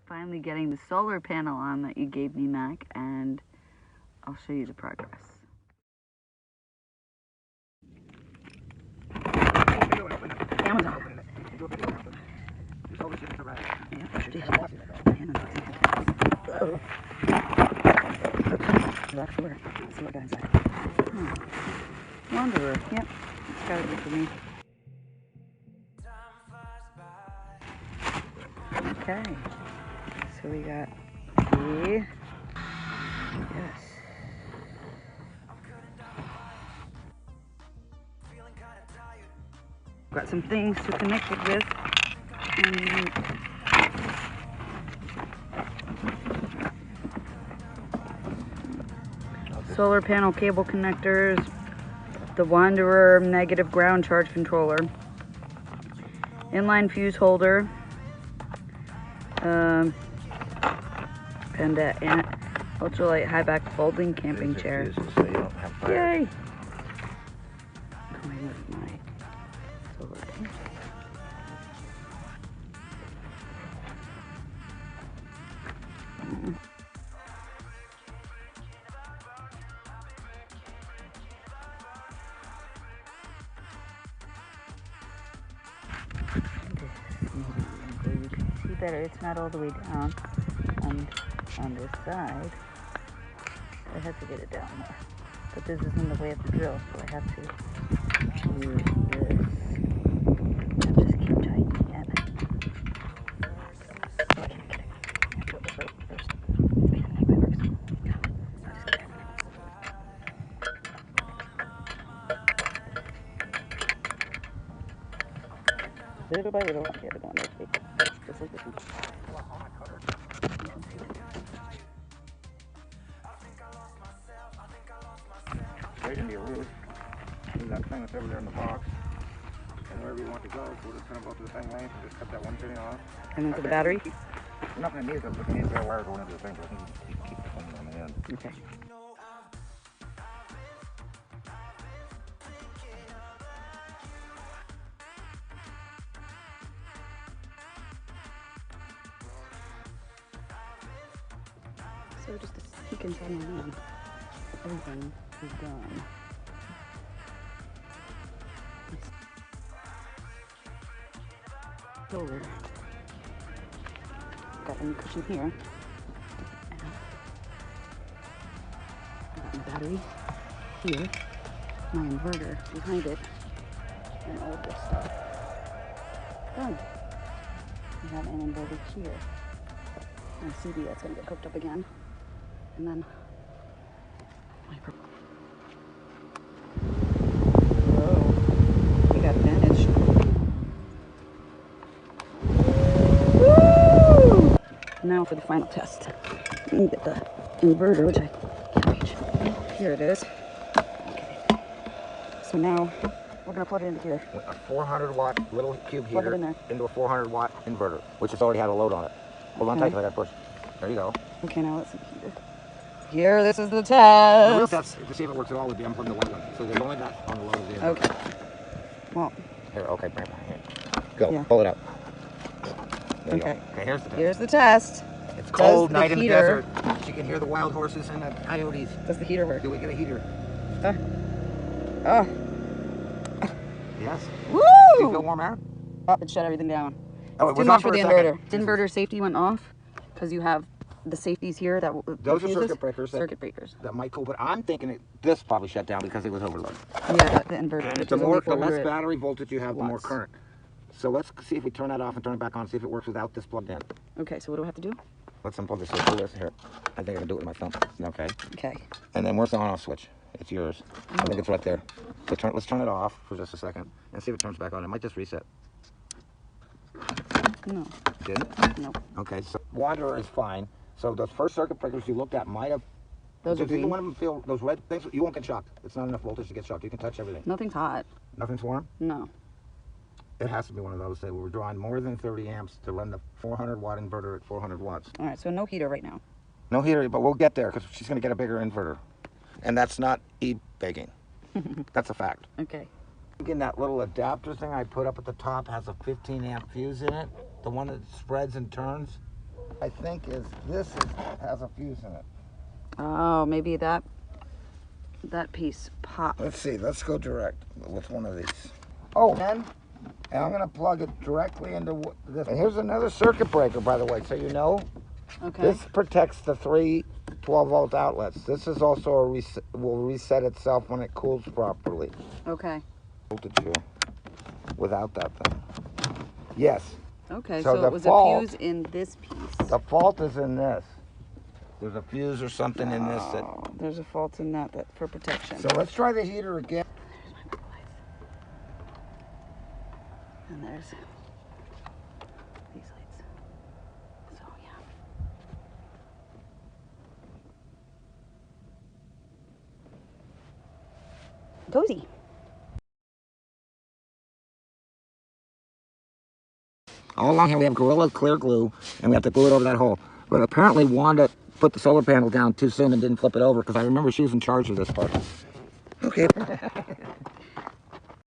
Finally getting the solar panel on that you gave me, Mac, and I'll show you the progress. Amazon. Yeah, sure did. Oh. Lock door. Let's see what got inside. Wanderer. Yep, it's gotta be for me. Okay, so we got the, yes. Got some things to connect it with. Solar panel cable connectors, the Wanderer negative ground charge controller, inline fuse holder, and ultralight high back folding camping chair. So you don't have fire. Yay! Coming with my solar panel. You can see better, it's not all the way down on this side. I have to get it down more. But this isn't the way of the drill, so I have to use this. I'll just keep tightening it. Oh, I can't get it. I have to put this right first. It's behind my works. I'll just get it. Little by little, I'll get it going next week. Just like this one. There's gonna be a roof. There's that thing that's over there in the box. And wherever you want to go, so we're just gonna go to the same length and just cut that one fitting off. And then for the battery? We're not gonna need it, but we need a wire going into the thing, but I can keep the thing on the end. Okay. So just you can tell me when everything is done. Solar. Got a new cushion here. I got my battery here. My inverter behind it. And all of this stuff. Done. We have an inverter here. And a CD that's going to get hooked up again. And then whoa, we got advantage. Woo! Now for the final test. Let me get the inverter, which I can't reach. Here it is. Okay. So now we're gonna plug it into here. A 400 watt little cube heater in there. into a 400 watt inverter, which has already had a load on it. Hold on tight, I gotta push. There you go. Okay, now let's see the heater. Here, this is the test. The real test to see if it works at all would be unplugging the white one. So there's only that on the load of the inverter. Okay. Well. Here, okay, bring it back here. Go, Yeah. pull it up. There you Okay. go. Okay, here's the test. Here's the test. It's cold the night in the heater- desert. You can hear the wild horses and the coyotes. Does the heater work? Do we get a heater? Oh. Yes. Woo! Do you feel warm air? Oh, it shut everything down. Oh, it Too was much on for the a inverter. second. Inverter safety went off because you have the safeties here that Those are fuses. circuit breakers. Circuit breakers. That might cool, but I'm thinking this probably shut down because it was overloaded. Yeah, the inverter. And which the is only less 400 battery voltage you have, the more watts. current. So let's see if we turn that off and turn it back on, see if it works without this plugged in. Okay, so what do I have to do? Let's unplug this. Pull this here. I think I can do it with my thumb. Okay. Okay. And then where's the on-off switch? It's yours. I think it's right there. So let's turn it off for just a second and see if it turns back on. It might just reset. No. Didn't? No. Okay, so Wanderer is fine. So those first circuit breakers you looked at might have. Those are Did you green. want them to feel those red things? You won't get shocked. It's not enough voltage to get shocked. You can touch everything. Nothing's hot. Nothing's warm? No. It has to be one of those that we're drawing more than 30 amps to run the 400 watt inverter at 400 watts. All right, so no heater right now. No heater, but we'll get there because she's going to get a bigger inverter. And that's not e-begging. That's a fact. Okay. Again, that little adapter thing I put up at the top has a 15 amp fuse in it. The one that spreads and turns. I think has a fuse in it. Oh, maybe that piece popped. Let's see. Let's go direct with one of these. Oh, and I'm going to plug it directly into this. And here's another circuit breaker, by the way, so you know. Okay. This protects the 3 12-volt outlets. This is also will reset itself when it cools properly. Okay. Voltage here without that thing. Yes. Okay, So so it was a fuse in this piece. The fault is in this. There's a fuse or something in this that... There's a fault in that for protection. So let's try the heater again. There's my brake lights. And there's these lights. So, yeah. Cozy. All along here we have Gorilla clear glue, and we have to glue it over that hole. But apparently Wanda put the solar panel down too soon and didn't flip it over, because I remember she was in charge of this part. Okay.